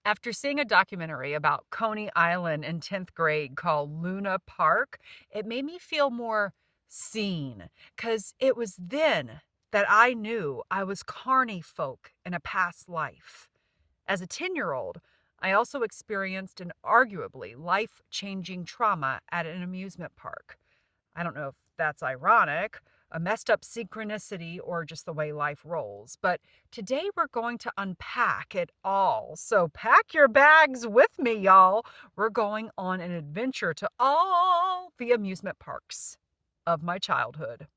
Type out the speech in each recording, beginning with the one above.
After seeing a documentary about Coney Island in 10th grade called Luna Park, it made me feel more seen because it was then that I knew I was carny folk in a past life. As a 10-year-old, I also experienced an arguably life changing trauma at an amusement park. I don't know if that's ironic, a messed up synchronicity, or just the way life rolls. But today we're going to unpack it all. So pack your bags with me, y'all. We're going on an adventure to all the amusement parks of my childhood.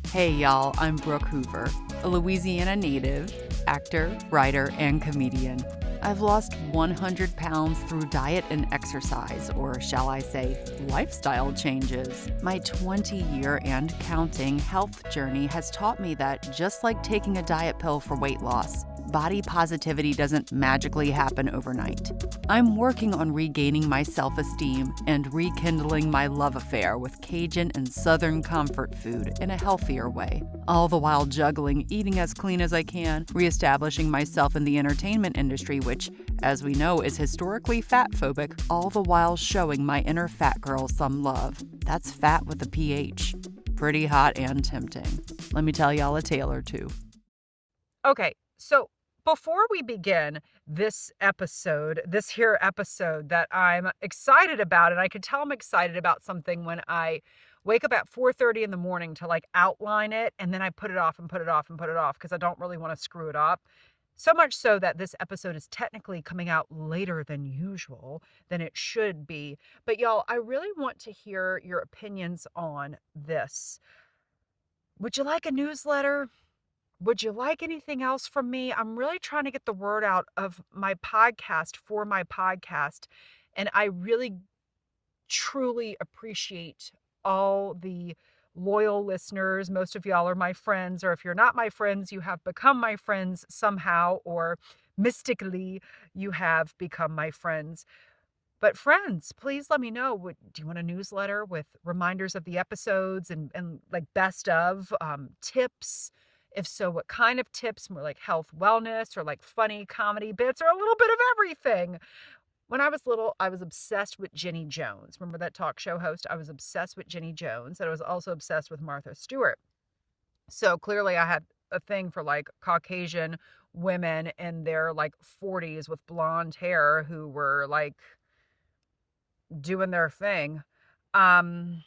Hey y'all, I'm Brooke Hoover, a Louisiana native, actor, writer, and comedian. I've lost 100 pounds through diet and exercise, or shall I say, lifestyle changes. My 20-year and counting health journey has taught me that just like taking a diet pill for weight loss, body positivity doesn't magically happen overnight. I'm working on regaining my self-esteem and rekindling my love affair with Cajun and Southern comfort food in a healthier way, all the while juggling eating as clean as I can, reestablishing myself in the entertainment industry, which, as we know, is historically fat-phobic, all the while showing my inner fat girl some love. That's fat with a PH. Pretty hot and tempting. Let me tell y'all a tale or two. Okay, so before we begin this episode, this here episode that I'm excited about, and I can tell I'm excited about something when I wake up at 4:30 in the morning to like outline it, and then I put it off and put it off and put it off because I don't really want to screw it up. So much so that this episode is technically coming out later than usual, than it should be. But y'all, I really want to hear your opinions on this. Would you like a newsletter? Would you like anything else from me? I'm really trying to get the word out of my podcast for my podcast. And I really, truly appreciate all the loyal listeners. Most of y'all are my friends, or if you're not my friends, you have become my friends somehow, or mystically, you have become my friends. But friends, please let me know. Do you want a newsletter with reminders of the episodes and like best of tips? If so, what kind of tips? More like health, wellness, or like funny comedy bits, or a little bit of everything. When I was little, I was obsessed with Jenny Jones. Remember that talk show host? I was obsessed with Jenny Jones, and I was also obsessed with Martha Stewart. So clearly I had a thing for like Caucasian women in their like 40s with blonde hair who were like doing their thing. Um,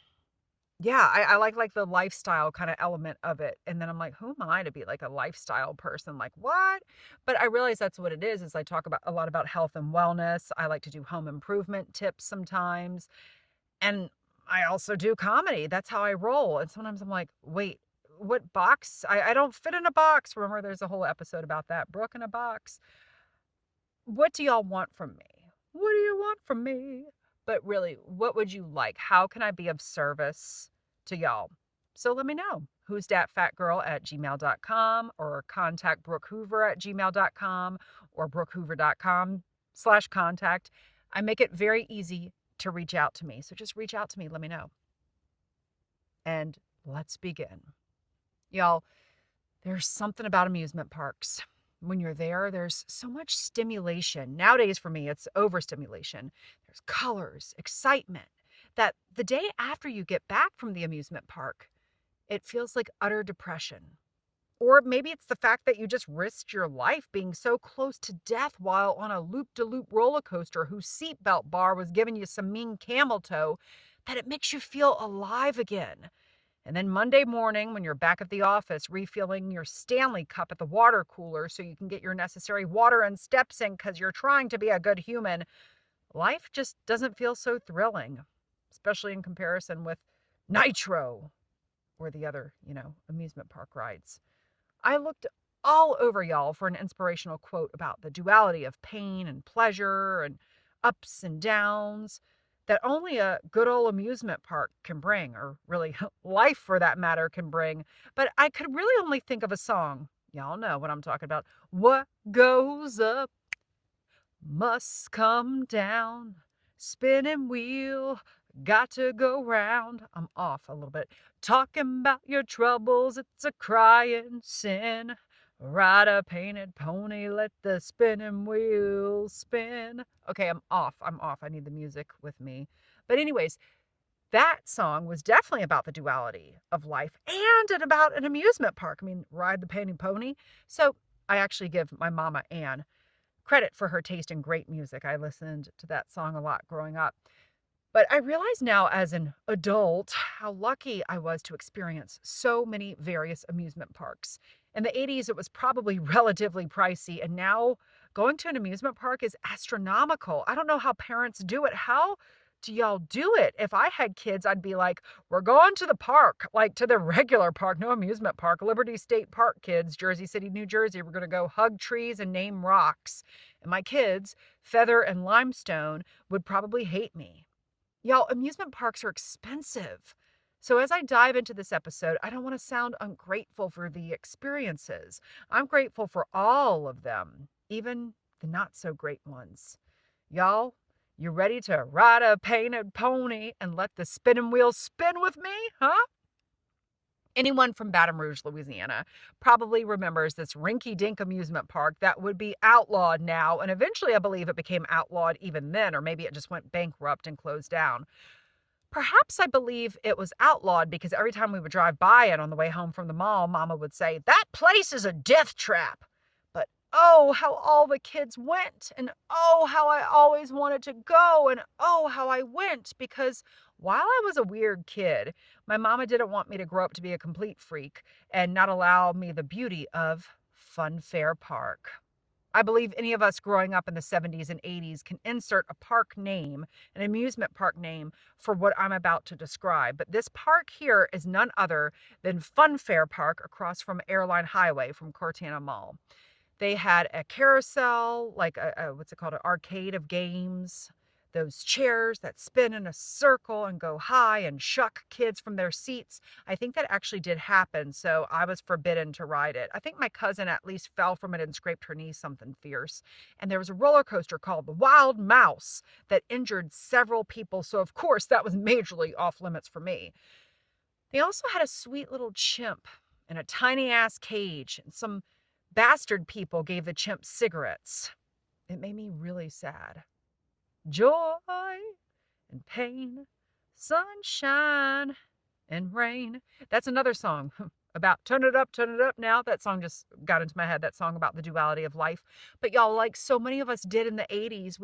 yeah, I like the lifestyle kind of element of it. And then I'm like, who am I to be like a lifestyle person? Like what? But I realize that's what it is I talk about a lot about health and wellness. I like to do home improvement tips sometimes. And I also do comedy. That's how I roll. And sometimes I'm like, wait, what box? I don't fit in a box. Remember, there's a whole episode about that. Brooke in a box. What do y'all want from me? What do you want from me? But really, what would you like? How can I be of service to y'all? So let me know. Who's dat fat girl at gmail.com, or contact Brooke Hoover at gmail.com, or brookehoover.com/contact. I make it very easy to reach out to me. So just reach out to me. Let me know. And let's begin. Y'all, there's something about amusement parks. When you're there, there's so much stimulation. Nowadays, for me, it's overstimulation. There's colors, excitement, that the day after you get back from the amusement park, it feels like utter depression. Or maybe it's the fact that you just risked your life being so close to death while on a loop-de-loop roller coaster whose seatbelt bar was giving you some mean camel toe, that it makes you feel alive again. And then Monday morning, when you're back at the office, refilling your Stanley cup at the water cooler so you can get your necessary water and steps in because you're trying to be a good human, life just doesn't feel so thrilling, especially in comparison with Nitro or the other, amusement park rides. I looked all over y'all for an inspirational quote about the duality of pain and pleasure and ups and downs that only a good old amusement park can bring, or really life for that matter can bring. But I could really only think of a song. Y'all know what I'm talking about. What goes up must come down. Spinning wheel, got to go round. I'm off a little bit. Talking about your troubles, it's a crying sin. Ride a painted pony, let the spinning wheels spin. Okay, I'm off. I'm off. I need the music with me. But, anyways, that song was definitely about the duality of life and about an amusement park. I mean, ride the painted pony. So, I actually give my mama, Anne, credit for her taste in great music. I listened to that song a lot growing up. But I realize now as an adult how lucky I was to experience so many various amusement parks. In the 80s, it was probably relatively pricey, and now going to an amusement park is astronomical. I don't know how parents do it. How do y'all do it? If I had kids, I'd be like, we're going to the park, like to the regular park, no amusement park, Liberty State Park, kids, Jersey City, New Jersey. We're going to go hug trees and name rocks. And my kids, Feather and Limestone, would probably hate me. Y'all, amusement parks are expensive. So, as I dive into this episode, I don't want to sound ungrateful for the experiences. I'm grateful for all of them, even the not so great ones. Y'all, you ready to ride a painted pony and let the spinning wheels spin with me? Huh? Anyone from Baton Rouge, Louisiana, probably remembers this rinky dink amusement park that would be outlawed now. And eventually, I believe it became outlawed even then, or maybe it just went bankrupt and closed down. Perhaps I believe it was outlawed because every time we would drive by it on the way home from the mall, Mama would say, "That place is a death trap." But oh, how all the kids went, and oh, how I always wanted to go, and oh, how I went, because while I was a weird kid, my mama didn't want me to grow up to be a complete freak and not allow me the beauty of Fun Fair Park. I believe any of us growing up in the 70s and 80s can insert a park name, an amusement park name, for what I'm about to describe. But this park here is none other than Fun Fair Park across from Airline Highway from Cortana Mall. They had a carousel, like what's it called, an arcade of games, those chairs that spin in a circle and go high and shuck kids from their seats. I think that actually did happen, so I was forbidden to ride it. I think my cousin at least fell from it and scraped her knee something fierce. And there was a roller coaster called the Wild Mouse that injured several people, so of course that was majorly off limits for me. They also had a sweet little chimp in a tiny ass cage, and some bastard people gave the chimp cigarettes. It made me really sad. Joy and pain, sunshine and rain. That's another song about turn it up now. That song just got into my head, that song about the duality of life. But y'all, like so many of us did in the 80s,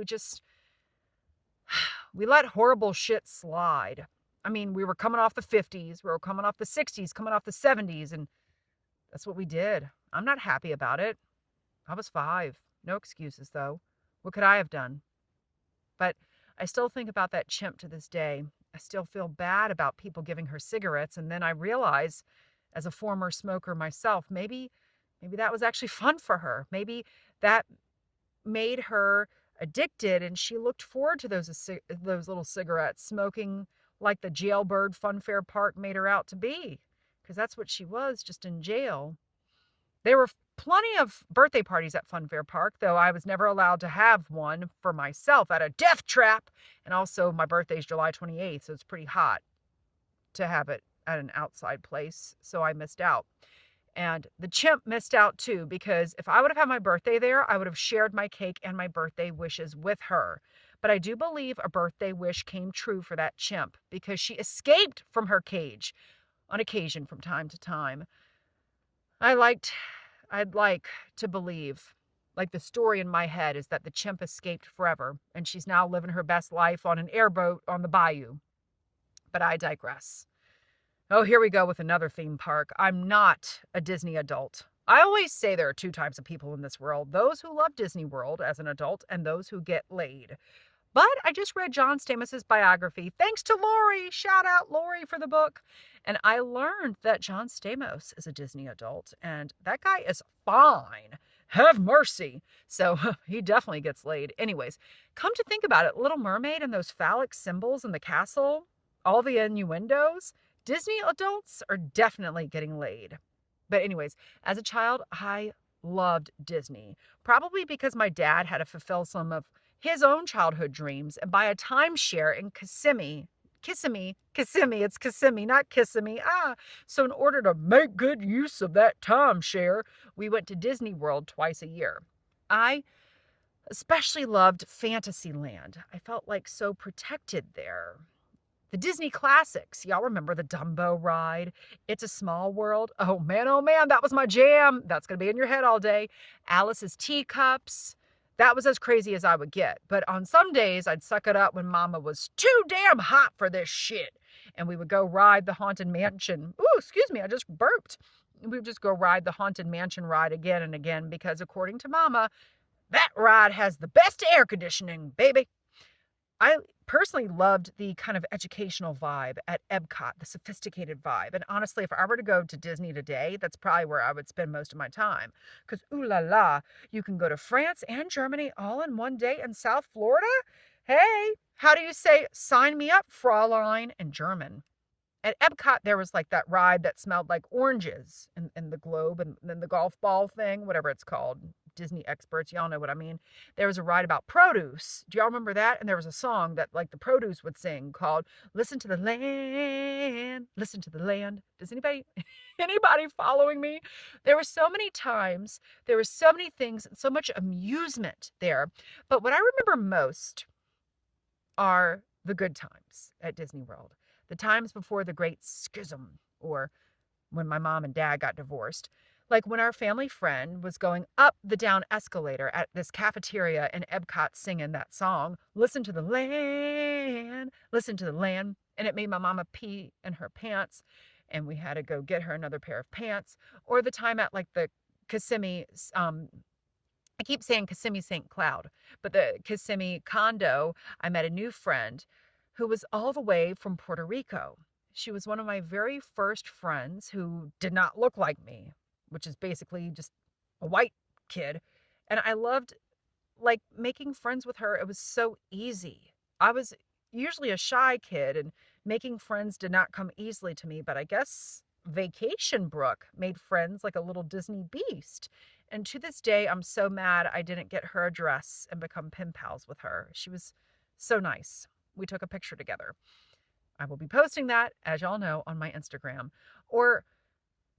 we let horrible shit slide. I mean, we were coming off the 50s, we were coming off the 60s, coming off the 70s, and that's what we did. I'm not happy about it. I was 5. No excuses, though. What could I have done? But I still think about that chimp to this day. I still feel bad about people giving her cigarettes. And then I realize, as a former smoker myself, maybe that was actually fun for her. Maybe that made her addicted and she looked forward to those little cigarettes, smoking like the jailbird Fun Fair Park made her out to be. Because that's what she was, just in jail. There were plenty of birthday parties at Fun Fair Park, though I was never allowed to have one for myself at a death trap. And also, my birthday is July 28th, so it's pretty hot to have it at an outside place. So I missed out. And the chimp missed out too, because if I would have had my birthday there, I would have shared my cake and my birthday wishes with her. But I do believe a birthday wish came true for that chimp because she escaped from her cage on occasion from time to time. I'd like to believe, like the story in my head is that the chimp escaped forever and she's now living her best life on an airboat on the bayou. But I digress. Oh, here we go with another theme park. I'm not a Disney adult. I always say there are 2 types of people in this world, those who love Disney World as an adult and those who get laid. But I just read John Stamos's biography. Thanks to Lori. Shout out Lori for the book. And I learned that John Stamos is a Disney adult and that guy is fine. Have mercy. So he definitely gets laid. Anyways, come to think about it, Little Mermaid and those phallic symbols in the castle, all the innuendos, Disney adults are definitely getting laid. But anyways, as a child, I loved Disney. Probably because my dad had to fulfill some of his own childhood dreams and buy a timeshare in Kissimmee, Kissimmee, it's Kissimmee, not Kissimmee. So in order to make good use of that timeshare, we went to Disney World twice a year. I especially loved Fantasyland. I felt like so protected there. The Disney classics. Y'all remember the Dumbo ride? It's a Small World. Oh man, that was my jam. That's going to be in your head all day. Alice's Teacups. That was as crazy as I would get. But on some days, I'd suck it up when Mama was too damn hot for this shit. And we would go ride the Haunted Mansion. Ooh, excuse me, I just burped. We would just go ride the Haunted Mansion ride again and again because, according to Mama, that ride has the best air conditioning, baby. I personally loved the kind of educational vibe at Epcot, the sophisticated vibe. And honestly, if I were to go to Disney today, that's probably where I would spend most of my time. Because, ooh la la, you can go to France and Germany all in one day in South Florida? Hey, how do you say sign me up, Fraulein, in German? At Epcot, there was like that ride that smelled like oranges and the globe and then the golf ball thing, whatever it's called. Disney experts, y'all know what I mean. There was a ride about produce. Do y'all remember that? And there was a song that like the produce would sing called Listen to the Land, Listen to the Land. Does anybody following me? There were so many times, there were so many things, so much amusement there. But what I remember most are the good times at Disney World. The times before the great schism, or when my mom and dad got divorced. Like when our family friend was going up the down escalator at this cafeteria in Epcot singing that song, Listen to the Land, Listen to the Land. And it made my mama pee in her pants. And we had to go get her another pair of pants. Or the time at like the Kissimmee, I keep saying Kissimmee St. Cloud, but the Kissimmee condo, I met a new friend who was all the way from Puerto Rico. She was one of my very first friends who did not look like me, which is basically just a white kid. And I loved like making friends with her. It was so easy. I was usually a shy kid and making friends did not come easily to me, but I guess Vacation Brooke made friends like a little Disney beast. And to this day, I'm so mad I didn't get her address and become pen pals with her. She was so nice. We took a picture together. I will be posting that, as y'all know, on my Instagram. Or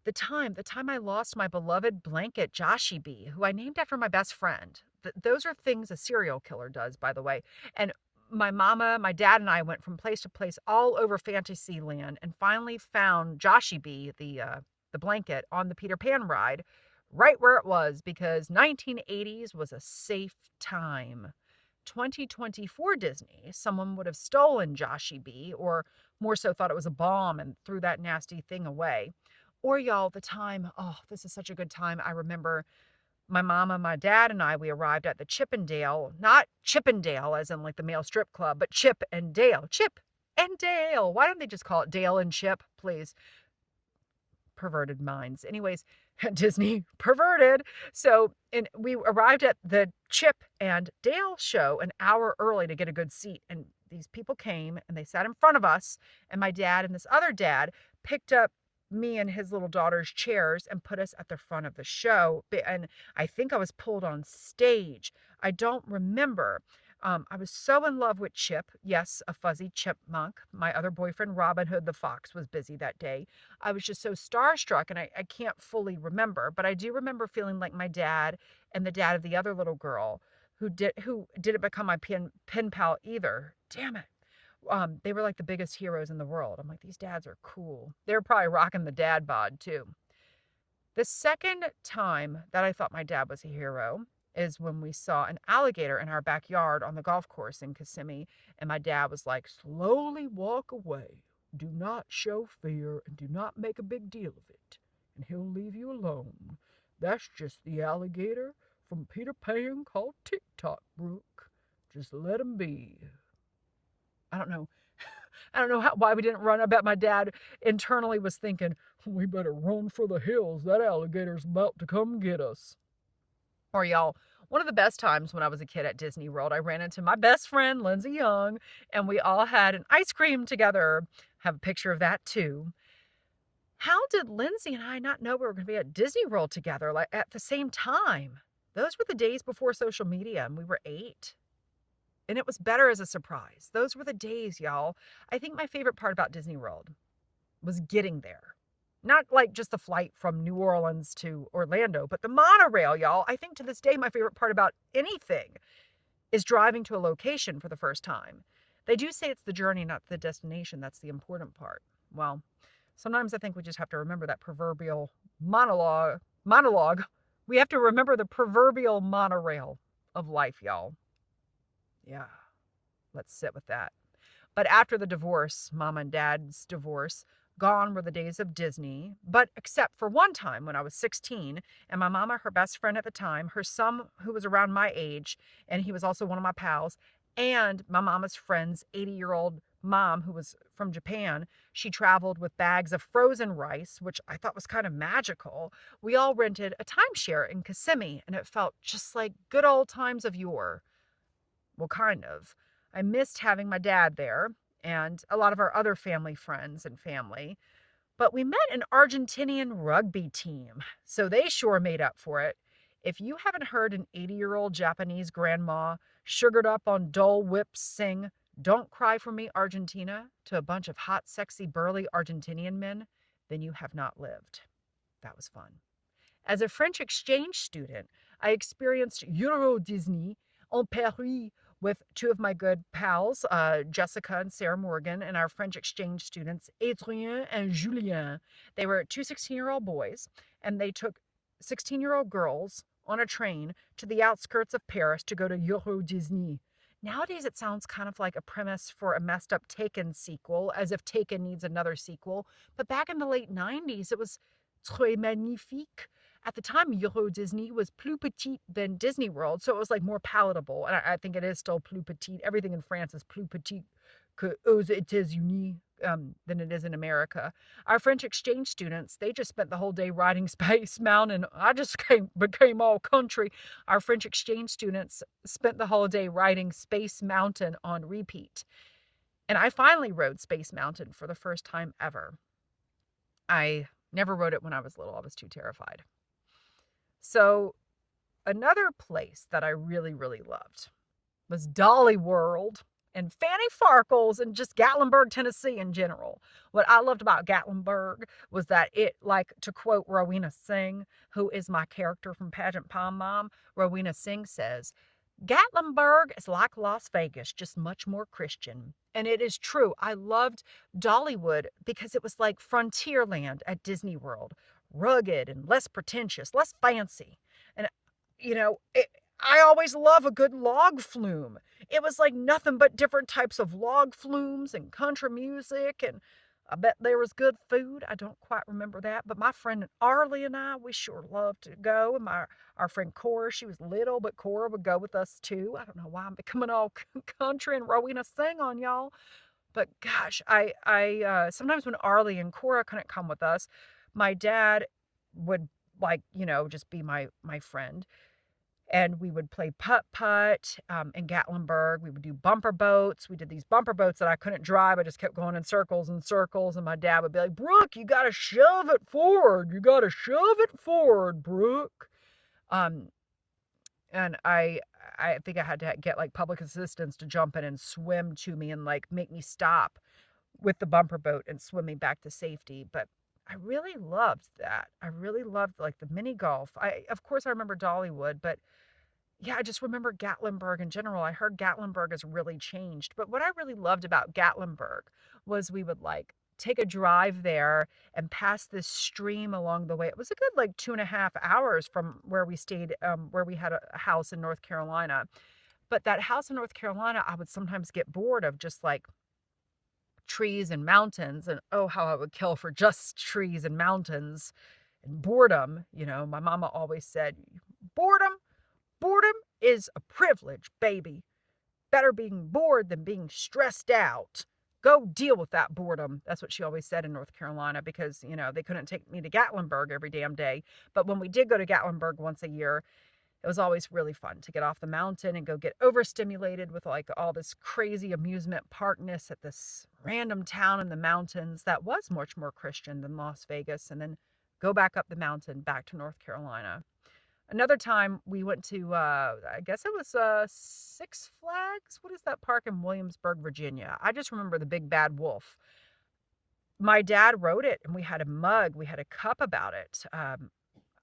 the time I lost my beloved blanket, Joshie Bee, who I named after my best friend. Those are things a serial killer does, by the way. And my mama, my dad, and I went from place to place all over Fantasyland and finally found Joshie Bee, the blanket, on the Peter Pan ride, right where it was, because 1980s was a safe time. 2024 Disney, someone would have stolen Joshie Bee, or more so thought it was a bomb and threw that nasty thing away. Or y'all, the time, oh, this is such a good time. I remember my mama, my dad, and I, we arrived at the Chippendale, not Chippendale as in like the male strip club, but Chip and Dale. Chip and Dale. Why don't they just call it Dale and Chip, please? Perverted minds. Anyways, Disney perverted. So, and we arrived at the Chip and Dale show an hour early to get a good seat. And these people came and they sat in front of us. And my dad and this other dad picked up me and his little daughter's chairs and put us at the front of the show. And I think I was pulled on stage. I don't remember. I was so in love with Chip. Yes, a fuzzy chipmunk. My other boyfriend, Robin Hood the Fox, was busy that day. I was just so starstruck, and I can't fully remember, but I do remember feeling like my dad and the dad of the other little girl who didn't become my pen pal either. Damn it. They were like the biggest heroes in the world. I'm like, these dads are cool. They were probably rocking the dad bod too. The second time that I thought my dad was a hero is when we saw an alligator in our backyard on the golf course in Kissimmee. And my dad was like, slowly walk away. Do not show fear and do not make a big deal of it. And he'll leave you alone. That's just the alligator from Peter Pan called TikTok, Brooke. Just let him be. I don't know. I don't know why we didn't run. I bet my dad internally was thinking, we better run for the hills. That alligator's about to come get us. Or y'all, one of the best times when I was a kid at Disney World, I ran into my best friend, Lindsay Young, and we all had an ice cream together. Have a picture of that too. How did Lindsay and I not know we were going to be at Disney World together like at the same time? Those were the days before social media and we were 8. And it was better as a surprise. Those were the days, y'all. I think my favorite part about Disney World was getting there. Not like just the flight from New Orleans to Orlando, but the monorail, y'all. I think to this day, my favorite part about anything is driving to a location for the first time. They do say it's the journey, not the destination. That's the important part. Well, sometimes I think we just have to remember that proverbial monologue. We have to remember the proverbial monorail of life, y'all. Yeah, let's sit with that. But after the divorce, mom and dad's divorce, gone were the days of Disney. But except for one time when I was 16, and my mama, her best friend at the time, her son, who was around my age, and he was also one of my pals, and my mama's friend's 80-year-old mom, who was from Japan, she traveled with bags of frozen rice, which I thought was kind of magical. We all rented a timeshare in Kissimmee, and it felt just like good old times of yore. Well, kind of. I missed having my dad there and a lot of our other family friends and family, but we met an Argentinian rugby team, so they sure made up for it. If you haven't heard an 80-year-old Japanese grandma sugared up on Dole Whips sing Don't Cry for Me, Argentina to a bunch of hot, sexy, burly Argentinian men, then you have not lived. That was fun. As a French exchange student, I experienced Euro Disney en Paris with two of my good pals, Jessica and Sarah Morgan, and our French exchange students, Adrien and Julien. They were two 16-year-old boys, and they took 16-year-old girls on a train to the outskirts of Paris to go to Euro Disney. Nowadays, it sounds kind of like a premise for a messed up Taken sequel, as if Taken needs another sequel. But back in the late 90s, it was très magnifique. At the time, Euro Disney was plus petite than Disney World, so it was like more palatable. And I think it is still plus petite. Everything in France is plus petite aux États-Unis than it is in America. Our French exchange students, they just spent the whole day riding Space Mountain. I just became all country. Our French exchange students spent the whole day riding Space Mountain on repeat. And I finally rode Space Mountain for the first time ever. I never rode it when I was little. I was too terrified. So another place that I really, really loved was Dollywood and Fanny Farkles and just Gatlinburg, Tennessee in general. What I loved about Gatlinburg was that it, like to quote Rowena Singh, who is my character from Pageant Pom Mom, Rowena Singh says, Gatlinburg is like Las Vegas, just much more Christian. And it is true. I loved Dollywood because it was like Frontierland at Disney World, rugged and less pretentious, less fancy. And, I always love a good log flume. It was like nothing but different types of log flumes and country music. And I bet there was good food. I don't quite remember that. But my friend Arlie and I, we sure loved to go. And our friend Cora, she was little, but Cora would go with us too. I don't know why I'm becoming all country and Rowena sing on y'all. But gosh, I sometimes when Arlie and Cora couldn't come with us, my dad would like, just be my friend, and we would play putt-putt in Gatlinburg. We would do bumper boats. We did these bumper boats that I couldn't drive. I just kept going in circles and circles, and my dad would be like, Brooke, you got to shove it forward. You got to shove it forward, Brooke. Um, and I think I had to get like public assistance to jump in and swim to me and like make me stop with the bumper boat and swim me back to safety. But I really loved that. I really loved like the mini golf. Of course I remember Dollywood, but yeah, I just remember Gatlinburg in general. I heard Gatlinburg has really changed. But what I really loved about Gatlinburg was we would like take a drive there and pass this stream along the way. It was a good like 2.5 hours from where we stayed, where we had a house in North Carolina. But that house in North Carolina, I would sometimes get bored of just like trees and mountains. And oh, how I would kill for just trees and mountains and boredom. My mama always said, boredom Boredom is a privilege, baby. Better being bored than being stressed out. Go deal with that boredom. That's what she always said in North Carolina because, they couldn't take me to Gatlinburg every damn day. But when we did go to Gatlinburg once a year, it was always really fun to get off the mountain and go get overstimulated with like all this crazy amusement parkness at this random town in the mountains that was much more Christian than Las Vegas, and then go back up the mountain back to North Carolina. Another time we went to, I guess it was Six Flags. What is that park in Williamsburg, Virginia? I just remember the big bad wolf. My dad wrote it, and we had a mug, we had a cup about it.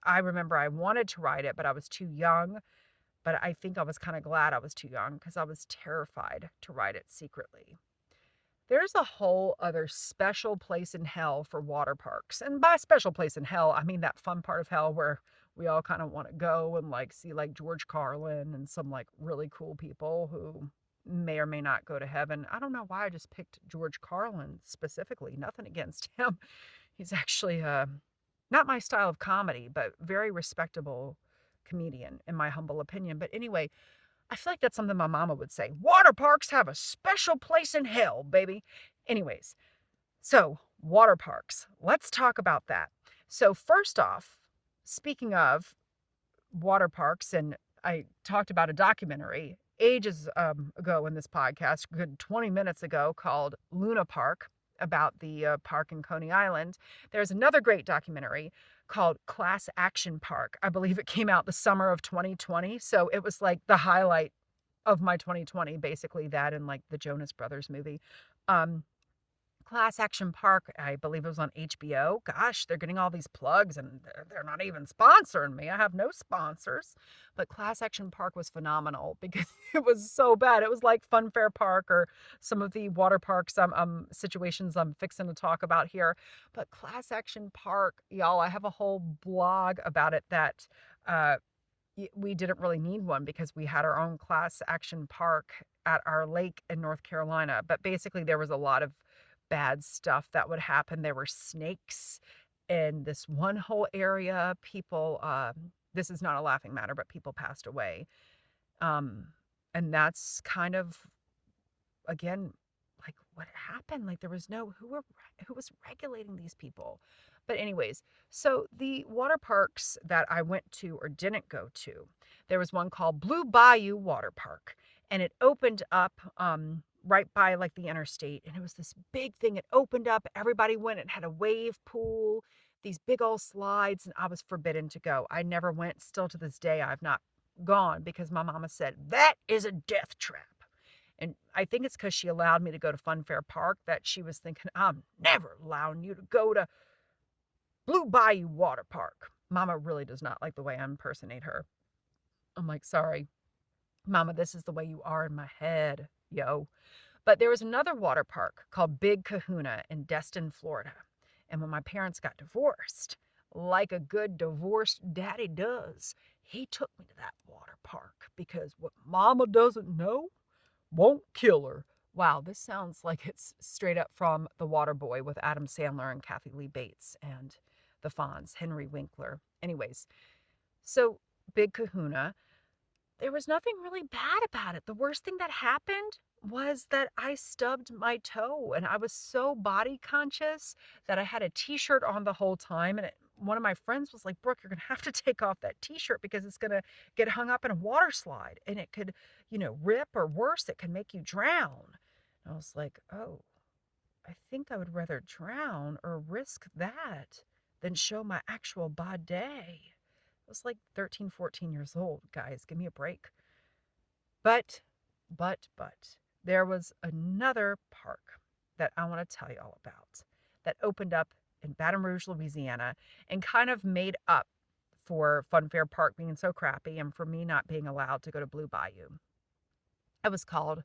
I remember I wanted to write it, but I was too young. But I think I was kind of glad I was too young because I was terrified to write it secretly. There's a whole other special place in hell for water parks. And by special place in hell, I mean that fun part of hell where we all kind of want to go and like see like George Carlin and some like really cool people who may or may not go to heaven. I don't know why I just picked George Carlin specifically. Nothing against him. He's actually not my style of comedy, but very respectable comedian in my humble opinion. But anyway, I feel like that's something my mama would say. Water parks have a special place in hell, baby. Anyways, so water parks. Let's talk about that. So, first off, speaking of water parks, and I talked about a documentary ages ago in this podcast, good 20 minutes ago, called Luna Park about the park in Coney Island. There's another great documentary called Class Action Park. I believe it came out the summer of 2020. So it was like the highlight of my 2020, basically that and like the Jonas Brothers movie. Um, Class Action Park, I believe it was on HBO. Gosh, they're getting all these plugs and they're not even sponsoring me. I have no sponsors. But Class Action Park was phenomenal because it was so bad. It was like Fun Fair Park or some of the water parks situations I'm fixing to talk about here. But Class Action Park, y'all, I have a whole blog about it that uh, we didn't really need one because we had our own class action park at our lake in North Carolina. But basically, there was a lot of bad stuff that would happen. There were snakes in this one whole area. People, this is not a laughing matter, but people passed away. Um, and that's kind of, again, like what happened. Like there was no who was regulating these people. But anyways, so the water parks that I went to or didn't go to, there was one called Blue Bayou Water Park, and it opened up right by like the interstate, and it was this big thing. It opened up, everybody went. It had a wave pool, these big old slides, and I was forbidden to go. I never went. Still to this day, I've not gone because my mama said that is a death trap. And I think it's because she allowed me to go to Fun Fair Park that she was thinking, I'm never allowing you to go to Blue Bayou Water Park. Mama really does not like the way I impersonate her. I'm like, sorry, Mama, this is the way you are in my head, yo. But there was another water park called Big Kahuna in Destin, Florida. And when my parents got divorced, like a good divorced daddy does, he took me to that water park because what Mama doesn't know won't kill her. Wow, this sounds like it's straight up from The Waterboy with Adam Sandler and Kathy Lee Bates and the Fonz, Henry Winkler. Anyways, so Big Kahuna, there was nothing really bad about it. The worst thing that happened was that I stubbed my toe and I was so body conscious that I had a t-shirt on the whole time. And one of my friends was like, Brooke, you're going to have to take off that t-shirt because it's going to get hung up in a water slide and it could, rip, or worse, it can make you drown. And I was like, oh, I think I would rather drown or risk that than show my actual body. I was like 13, 14 years old, guys. Give me a break. But, there was another park that I want to tell you all about that opened up in Baton Rouge, Louisiana, and kind of made up for Fun Fair Park being so crappy and for me not being allowed to go to Blue Bayou. It was called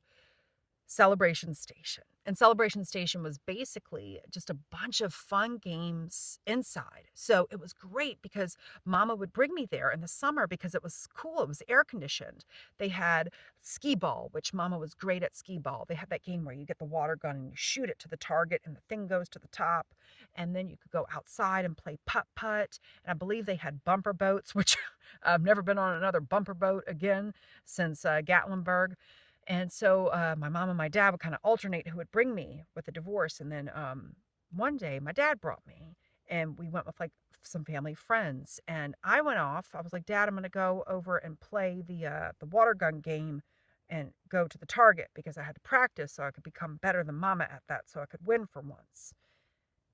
Celebration Station. And Celebration Station was basically just a bunch of fun games inside. So it was great because Mama would bring me there in the summer because it was cool. It was air conditioned. They had skee ball, which Mama was great at skee ball. They had that game where you get the water gun and you shoot it to the target and the thing goes to the top. And then you could go outside and play putt putt. And I believe they had bumper boats, which I've never been on another bumper boat again since Gatlinburg. And so my mom and my dad would kind of alternate who would bring me with the divorce. And then one day my dad brought me and we went with like some family friends. And I went off. I was like, Dad, I'm going to go over and play the water gun game and go to the target because I had to practice so I could become better than Mama at that so I could win for once.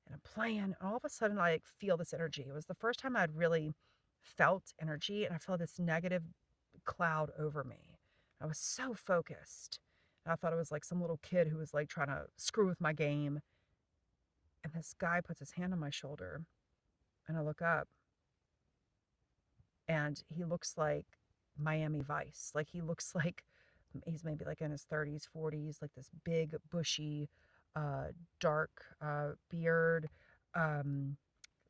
And I'm playing, and all of a sudden I like feel this energy. It was the first time I'd really felt energy and I felt this negative cloud over me. I was so focused. And I thought it was like some little kid who was like trying to screw with my game. And this guy puts his hand on my shoulder and I look up and he looks like Miami Vice. Like he looks like he's maybe like in his 30s, 40s, like this big, bushy, uh, dark beard, um,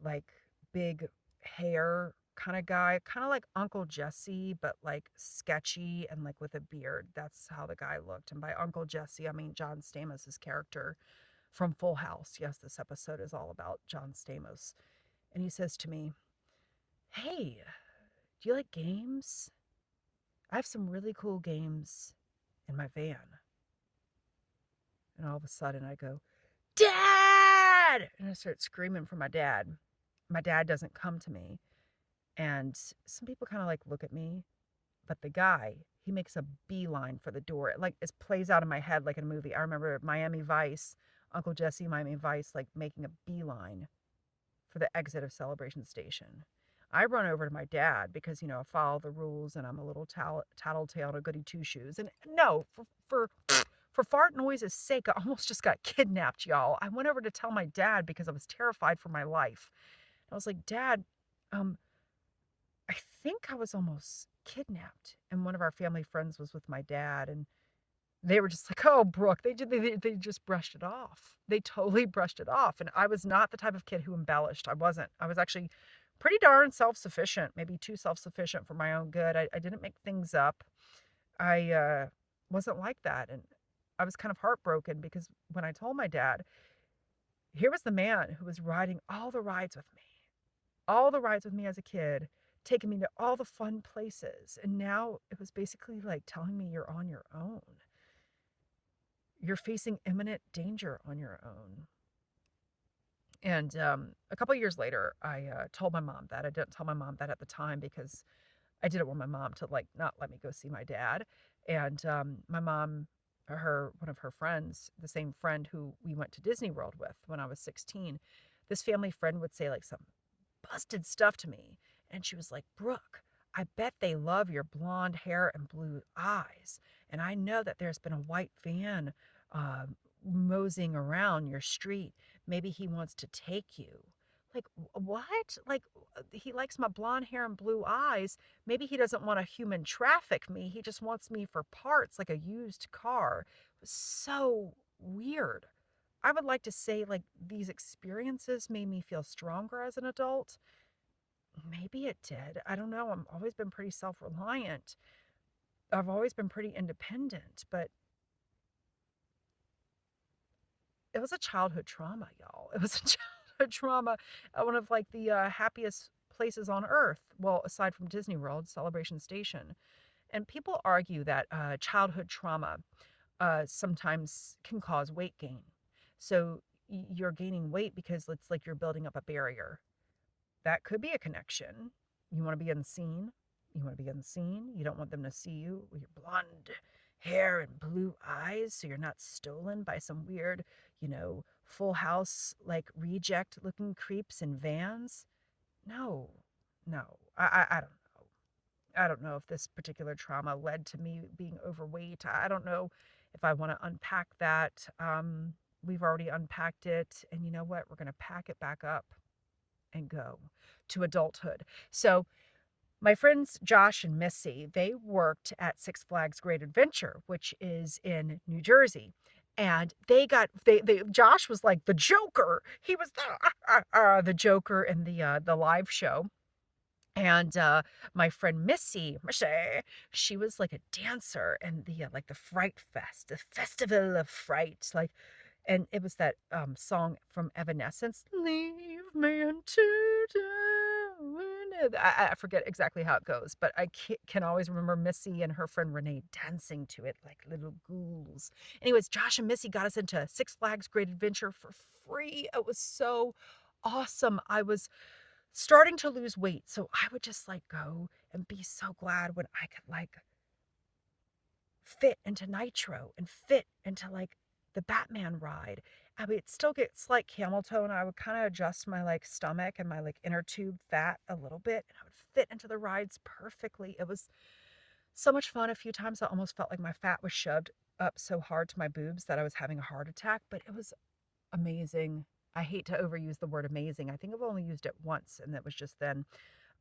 like big hair kind of guy, kind of like Uncle Jesse, but like sketchy and like with a beard. That's how the guy looked. And by Uncle Jesse, I mean John Stamos' character from Full House. Yes, this episode is all about John Stamos. And he says to me, "Hey, do you like games? I have some really cool games in my van." And all of a sudden I go, "Dad!" And I start screaming for my dad. My dad doesn't come to me. And some people kind of like look at me, but the guy, he makes a beeline for the door. It plays out in my head like in a movie. I remember Miami Vice, Uncle Jesse, Miami Vice, like making a beeline for the exit of Celebration Station. I run over to my dad because, I follow the rules and I'm a little tattletale and a goody two shoes. And no, for fart noise's sake, I almost just got kidnapped, y'all. I went over to tell my dad because I was terrified for my life. I was like, "Dad, um, I think I was almost kidnapped." And one of our family friends was with my dad, and they were just like, "Oh, Brooke," they just brushed it off. They totally brushed it off. And I was not the type of kid who embellished. I wasn't. I was actually pretty darn self-sufficient, maybe too self-sufficient for my own good. I didn't make things up. I wasn't like that. And I was kind of heartbroken because when I told my dad, here was the man who was riding all the rides with me as a kid, taking me to all the fun places. And now it was basically like telling me, "You're on your own. You're facing imminent danger on your own." And a couple of years later, I told my mom that. I didn't tell my mom that at the time because I didn't want my mom to like not let me go see my dad. And my mom, one of her friends, the same friend who we went to Disney World with when I was 16, this family friend would say like some busted stuff to me. And she was like, "Brooke, I bet they love your blonde hair and blue eyes. And I know that there's been a white van uh, moseying around your street. Maybe he wants to take you." Like, what? Like, he likes my blonde hair and blue eyes. Maybe he doesn't want to human traffic me. He just wants me for parts, like a used car. It was so weird. I would like to say, like, these experiences made me feel stronger as an adult. Maybe it did. I don't know. I've always been pretty self reliant. I've always been pretty independent, but it was a childhood trauma, y'all. It was a childhood trauma at one of like the happiest places on earth. Well, aside from Disney World, Celebration Station. And people argue that childhood trauma sometimes can cause weight gain. So you're gaining weight because it's like you're building up a barrier. That could be a connection. You want to be unseen. You want to be unseen. You don't want them to see you with your blonde hair and blue eyes so you're not stolen by some weird, full house like reject looking creeps in vans. No, no. I don't know. I don't know if this particular trauma led to me being overweight. I don't know if I want to unpack that. We've already unpacked it. And you know what? We're going to pack it back up and go to adulthood. So my friends Josh and Missy, they worked at Six Flags Great Adventure, which is in New Jersey. And they Josh was like the Joker. He was the Joker in the live show. And my friend Missy, she was like a dancer in the like the Fright Fest, the Festival of Fright. Like, and it was that song from Evanescence, "Leave Me into Darkness." I forget exactly how it goes, but I can always remember Missy and her friend Renee dancing to it like little ghouls. Anyways, Josh and Missy got us into Six Flags Great Adventure for free. It was so awesome. I was starting to lose weight, so I would just like go and be so glad when I could like fit into Nitro and fit into like the Batman ride. I mean, it still gets like camel toe, and I would kind of adjust my like stomach and my like inner tube fat a little bit, and I would fit into the rides perfectly. It was so much fun. A few times I almost felt like my fat was shoved up so hard to my boobs that I was having a heart attack, but it was amazing. I hate to overuse the word amazing. I think I've only used it once, and that was just then.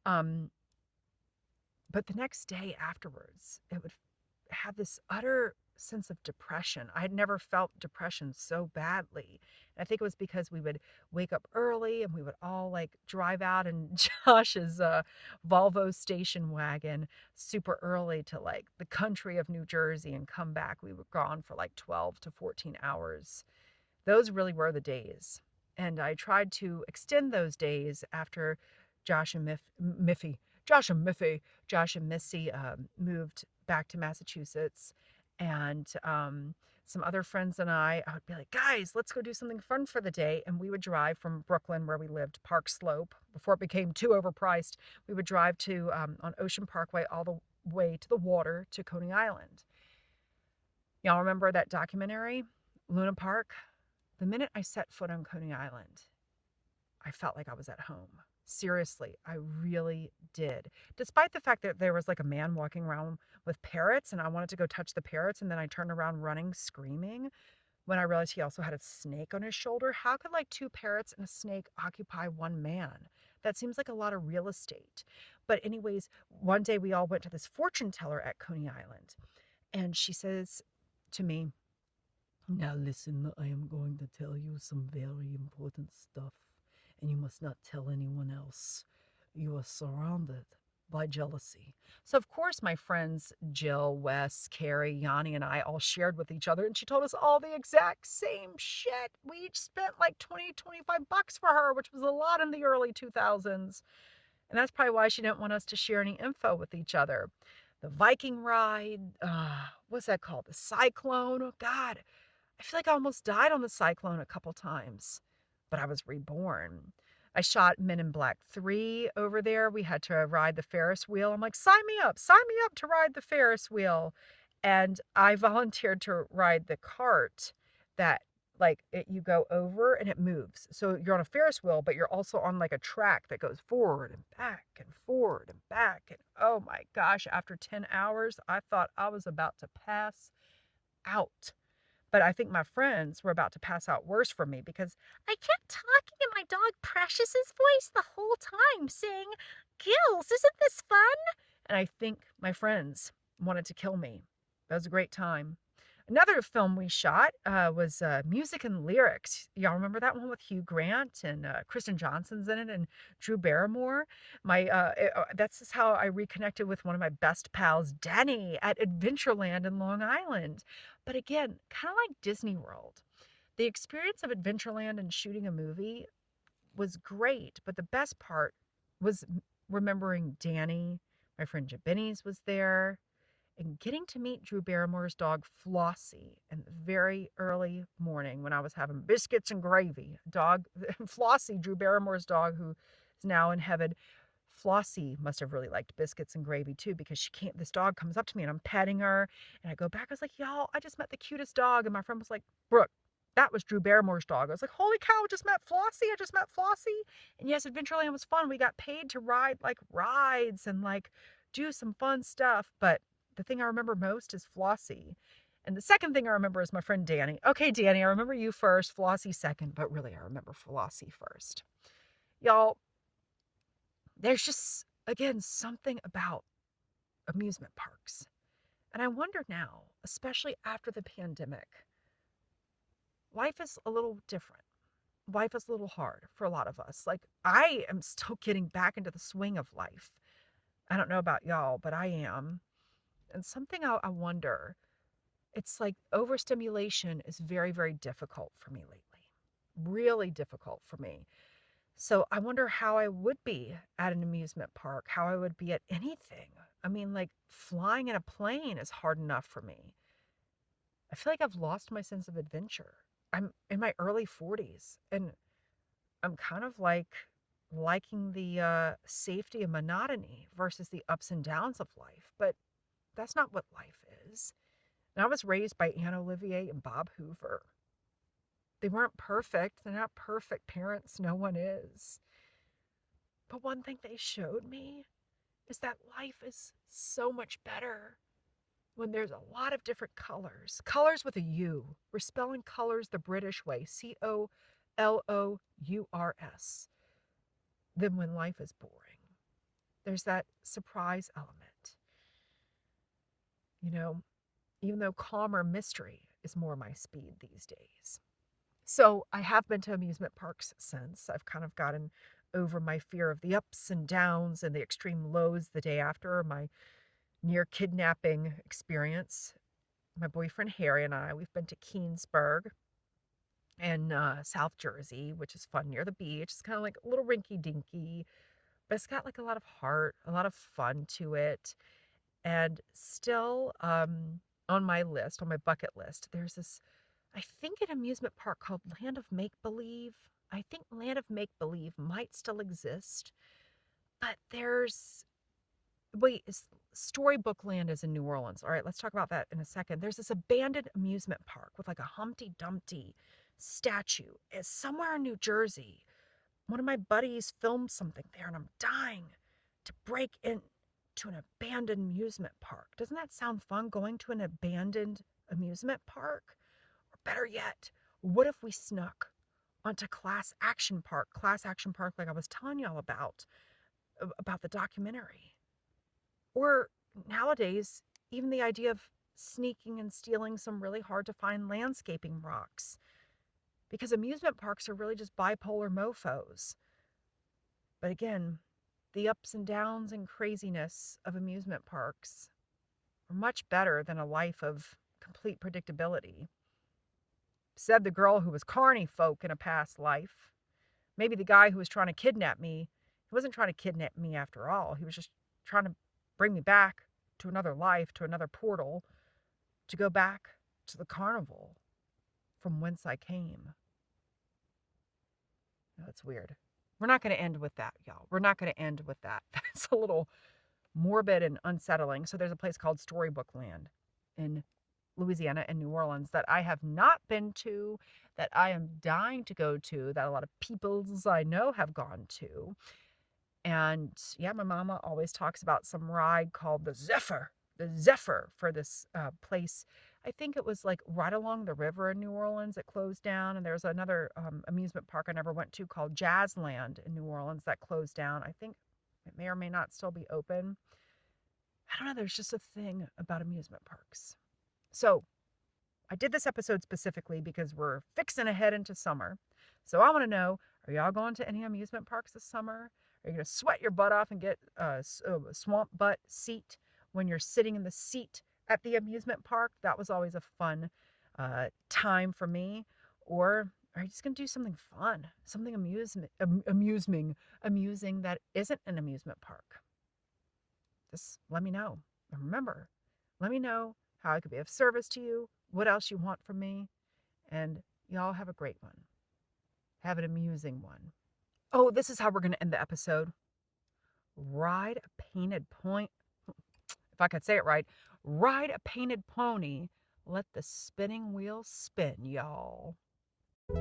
Um, but the next day afterwards, it would have this utter sense of depression. I had never felt depression so badly. And I think it was because we would wake up early and we would all like drive out in Josh's Volvo station wagon super early to like the country of New Jersey and come back. We were gone for like 12 to 14 hours. Those really were the days. And I tried to extend those days after Josh and Miffy, Josh and Miffy, Josh and Missy moved back to Massachusetts. And some other friends and I would be like, guys, let's go do something fun for the day. And we would drive from Brooklyn, where we lived, Park Slope, before it became too overpriced. We would drive to on Ocean Parkway all the way to the water to Coney Island. Y'all remember that documentary, Luna Park? The minute I set foot on Coney Island, I felt like I was at home. Seriously, I really did. Despite the fact that there was like a man walking around with parrots and I wanted to go touch the parrots, and then I turned around running, screaming when I realized he also had a snake on his shoulder. How could like two parrots and a snake occupy one man? That seems like a lot of real estate. But, anyways, one day we all went to this fortune teller at Coney Island, and she says to me, now listen, I am going to tell you some very important stuff, and you must not tell anyone else. You are surrounded by jealousy. So, of course, my friends Jill, Wes, Carrie, Yanni, and I all shared with each other, and she told us all the exact same shit. We each spent like 20, 25 bucks for her, which was a lot in the early 2000s. And that's probably why she didn't want us to share any info with each other. The Viking ride, what's that called? The Cyclone. Oh, God. I feel like I almost died on the Cyclone a couple times, but I was reborn. I shot Men in Black 3 over there. We had to ride the Ferris wheel. I'm like, sign me up to ride the Ferris wheel. And I volunteered to ride the cart that you go over and it moves. So you're on a Ferris wheel, but you're also on like a track that goes forward and back and forward and back. And oh my gosh, after 10 hours, I thought I was about to pass out. But I think my friends were about to pass out worse for me because I kept talking in my dog Precious's voice the whole time, saying, Gills, isn't this fun? And I think my friends wanted to kill me. That was a great time. Another film we shot was Music and Lyrics. Y'all remember that one with Hugh Grant and Kristen Johnson's in it and Drew Barrymore? That's just how I reconnected with one of my best pals, Denny, at Adventureland in Long Island. But again, kind of like Disney World. The experience of Adventureland and shooting a movie was great, but the best part was remembering Danny. My friend Jabini's was there, and getting to meet Drew Barrymore's dog Flossie in the very early morning when I was having biscuits and gravy. Dog Flossie, Drew Barrymore's dog, who is now in heaven. Flossie must have really liked biscuits and gravy too, because she can't. This dog comes up to me and I'm petting her, and I go back. I was like, "Y'all, I just met the cutest dog," and my friend was like, "Brooke, that was Drew Barrymore's dog." I was like, "Holy cow! I just met Flossie. I just met Flossie." And yes, Adventureland was fun. We got paid to ride like rides and like do some fun stuff, but the thing I remember most is Flossie. And the second thing I remember is my friend Danny. Okay, Danny, I remember you first, Flossie second, but really I remember Flossie first. Y'all, there's just, again, something about amusement parks. And I wonder now, especially after the pandemic, life is a little different. Life is a little hard for a lot of us. Like, I am still getting back into the swing of life. I don't know about y'all, but I am. And something I wonder, it's like overstimulation is very, very difficult for me lately. Really difficult for me. So I wonder how I would be at an amusement park, how I would be at anything. I mean, like flying in a plane is hard enough for me. I feel like I've lost my sense of adventure. I'm in my early 40s and I'm kind of like liking the safety and monotony versus the ups and downs of life. But that's not what life is. And I was raised by Anne Olivier and Bob Hoover. They weren't perfect. They're not perfect parents. No one is. But one thing they showed me is that life is so much better when there's a lot of different colors. Colors with a U. We're spelling colors the British way, Colours, than when life is boring. There's that surprise element. You know, even though calmer mystery is more my speed these days. So I have been to amusement parks since. I've kind of gotten over my fear of the ups and downs and the extreme lows the day after my near kidnapping experience. My boyfriend Harry and I, we've been to Keensburg in South Jersey, which is fun near the beach. It's kind of like a little rinky dinky, but it's got like a lot of heart, a lot of fun to it. And still on my list, on my bucket list, there's this, I think, an amusement park called Land of Make Believe. I think Land of Make Believe might still exist, but Storybook Land is in New Orleans. All right, let's talk about that in a second. There's this abandoned amusement park with like a Humpty Dumpty statue. It's somewhere in New Jersey. One of my buddies filmed something there, and I'm dying to break into an abandoned amusement park. Doesn't that sound fun, going to an abandoned amusement park? Or better yet, what if we snuck onto Class Action Park like I was telling y'all about the documentary? Or nowadays, even the idea of sneaking and stealing some really hard to find landscaping rocks. Because amusement parks are really just bipolar mofos. But again, the ups and downs and craziness of amusement parks are much better than a life of complete predictability. Said the girl who was carny folk in a past life. Maybe the guy who was trying to kidnap me, he wasn't trying to kidnap me after all. He was just trying to bring me back to another life, to another portal, to go back to the carnival from whence I came. That's weird. We're not going to end with that, y'all. We're not going to end with that. That's a little morbid and unsettling. So there's a place called Storybook Land in Louisiana and New Orleans that I have not been to, that I am dying to go to, that a lot of peoples I know have gone to. And yeah, my mama always talks about some ride called the Zephyr for this place. I think it was like right along the river in New Orleans. It closed down. And there's another amusement park I never went to called Jazzland in New Orleans that closed down. I think it may or may not still be open. I don't know. There's just a thing about amusement parks. So I did this episode specifically because we're fixing to head into summer. So I want to know, are y'all going to any amusement parks this summer? Are you going to sweat your butt off and get a swamp butt seat when you're sitting in the seat at the amusement park? That was always a fun time for me. Or are you just going to do something fun, something amusing that isn't an amusement park? Just let me know. And remember, let me know how I could be of service to you, what else you want from me, and y'all have a great one. Have an amusing one. Oh, this is how we're going to end the episode. Ride a painted point. If I could say it right. Ride a painted pony. Let the spinning wheel spin, y'all.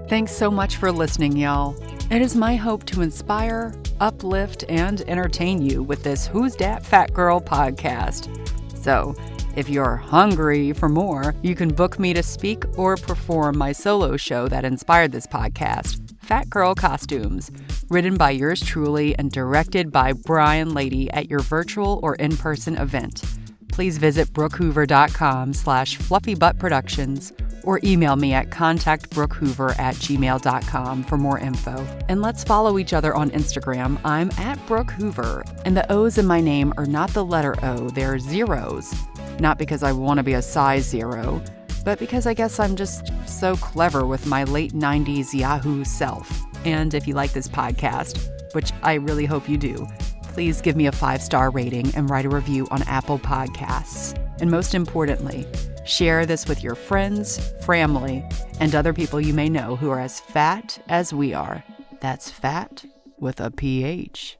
Thanks so much for listening, y'all. It is my hope to inspire, uplift, and entertain you with this Who's Dat Fat Girl podcast. So, if you're hungry for more, you can book me to speak or perform my solo show that inspired this podcast, Fat Girl Costumes, written by yours truly and directed by Brian Lady at your virtual or in-person event. Please visit brookhoover.com/fluffybuttproductions or email me at contactbrookhoover@gmail.com for more info. And let's follow each other on Instagram. I'm at Brooke Hoover, and the O's in my name are not the letter O, they're zeros. Not because I want to be a size 0, but because I guess I'm just so clever with my late 90s Yahoo self. And if you like this podcast, which I really hope you do, please give me a 5-star rating and write a review on Apple Podcasts. And most importantly, share this with your friends, family, and other people you may know who are as fat as we are. That's fat with a PH.